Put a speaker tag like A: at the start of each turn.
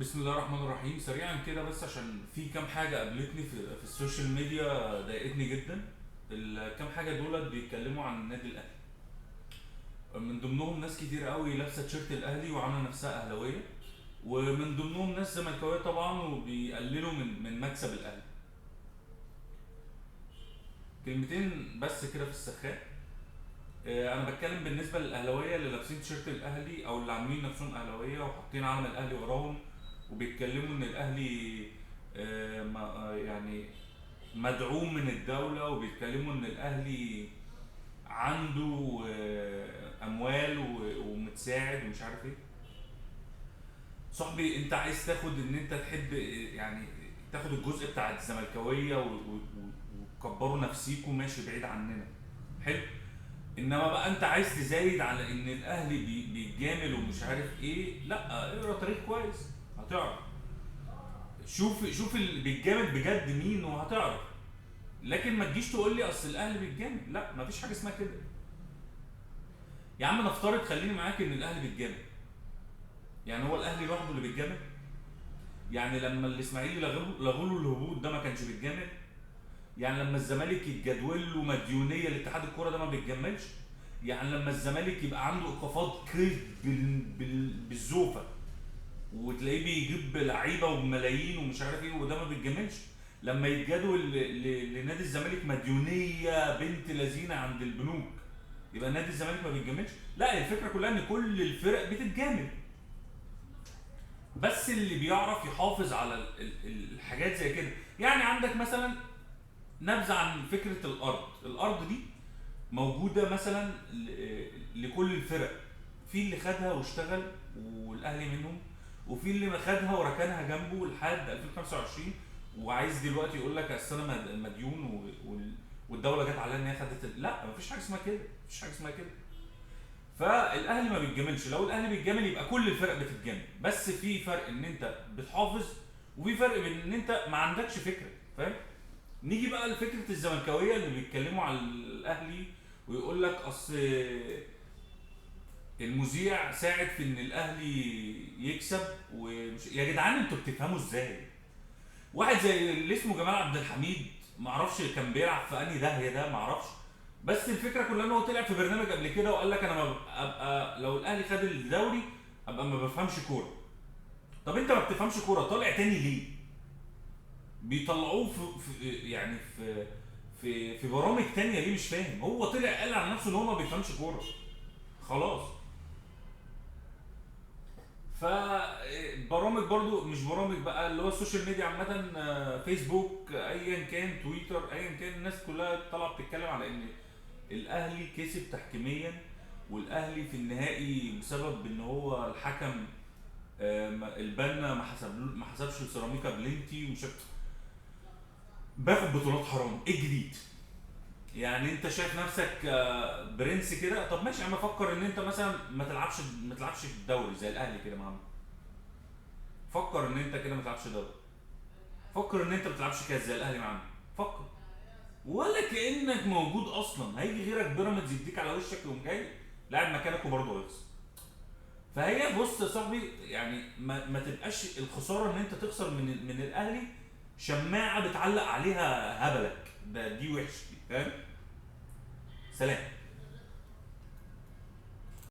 A: بسم الله الرحمن الرحيم. سريعا كده بس عشان في كام حاجة قابلتني في السوشيال ميديا ضايقتني جدا. الكام حاجة دولت بيتكلموا عن النادي الأهلي. من ضمنهم ناس كتير قوي لابسة تيشيرت الأهلي وعاملة نفسها أهلاوية، ومن ضمنهم ناس زملكاوية طبعا وبيقللوا من مكسب الأهلي. كلمتين بس كده في السخاء. انا بتكلم بالنسبه للاهلاويه اللي لابسين تيشيرت الاهلي او اللي عاملين نفسهم اهلاويه وحاطين علم الاهلي وراهم، وبيتكلموا ان الاهلي يعني مدعوم من الدوله، وبيتكلموا ان الاهلي عنده اموال ومتساعد ومش عارف ايه. صاحبي، انت عايز تاخد ان انت تحب يعني تاخد الجزء بتاع الزملكاويه وتكبروا نفسيكوا، ماشي بعيد عننا، حلو. انما بقى انت عايز تزايد على ان الاهلي بيتجامل ومش عارف ايه، لا اقرا تاريخ كويس هتعرف. شوف اللي بيتجامل بجد مين وهتعرف. لكن ما تجيش تقول لي اصل الاهلي بيتجامل، لا مفيش حاجه اسمها كده. يا عم نفترض، خليني معاك ان الاهلي بيتجامل، يعني هو الاهلي لوحده اللي بيتجامل؟ يعني لما الاسماعيلي لغوا له الهبوط ده ما كانش بيتجامل؟ يعني لما الزمالك يتجدول له مديونيه لاتحاد الكوره ده ما بيتجملش؟ يعني لما الزمالك يبقى عنده ايقافات كريد بالزوفه وتلاقيه بيجيب لعيبه وملايين ومش عارف ايه وده ما بيتجملش؟ لما يتجدول لنادي الزمالك مديونيه بنت لذينه عند البنوك، يبقى نادي الزمالك ما بيتجملش؟ لا، الفكره كلها ان كل الفرق بتتجامل، بس اللي بيعرف يحافظ على الحاجات زي كده. يعني عندك مثلا نبذه عن فكره الارض دي موجوده مثلا لكل الفرق. في اللي خدها واشتغل والاهلي منهم، وفي اللي ما خدها وركنها جنبه لحد 2025 وعايز دلوقتي يقول لك اصل انا مديون والدوله جت عليا ان هي خدت لا، مفيش حاجه اسمها كده، مفيش حاجه اسمها كده. فالاهلي ما بيتجاملش. لو الاهلي بيتجامل يبقى كل الفرق بتتجامل، بس في فرق ان انت بتحافظ، وفي فرق بين ان انت ما عندكش فكره، فاهم؟ نيجي بقى لفكره الزملكاويه اللي بيتكلموا على الاهلي ويقول لك اصل المذيع ساعد في ان الاهلي يكسب. ومش يا جدعان، انتوا بتفهموا ازاي؟ واحد زي اللي اسمه جمال عبد الحميد، معرفش كان بيلعب في انهي داهيه ده، معرفش. بس الفكره كلها ان هو طلع في برنامج قبل كده وقال لك انا ما ابقى لو الاهلي خد الدوري ابقى ما بفهمش كوره. طب انت ما بتفهمش كوره، طالع تاني ليه؟ بيطلعوه يعني في برامج تانية ليه؟ مش فاهم. هو طلع قال على نفسه ان هو ما بيفهمش كوره، خلاص. فبرامج برضو مش برامج بقى، اللي هو السوشيال ميديا عامة، فيسبوك ايا كان، تويتر ايا كان، الناس كلها طالعه بتتكلم على ان الاهلي كسب تحكيميا، والاهلي في النهائي بسبب ان هو الحكم البنا ما حسبش سيراميكا بلنتي ومش باخد بطولات حرام. ايه الجديد؟ يعني انت شايف نفسك برنس كده؟ طب ماشي، انا افكر ان انت مثلا ما تلعبش في الدوري زي الاهلي كده معاهم. فكر ان انت كده ما تلعبش دوري. فكر ان انت ما بتلعبش كاس زي الاهلي معانا. فكر. ولا كانك موجود اصلا. هيجي غيرك بيراميدز يديك على وشك يقوم جاي لاعب مكانك وبرضه هيخسر. فهي بص يا صاحبي، يعني ما تبقاش الخساره ان انت تخسر من الاهلي شماعه بتعلق عليها هبلك. دي وحش دي، فاهم؟ سلام.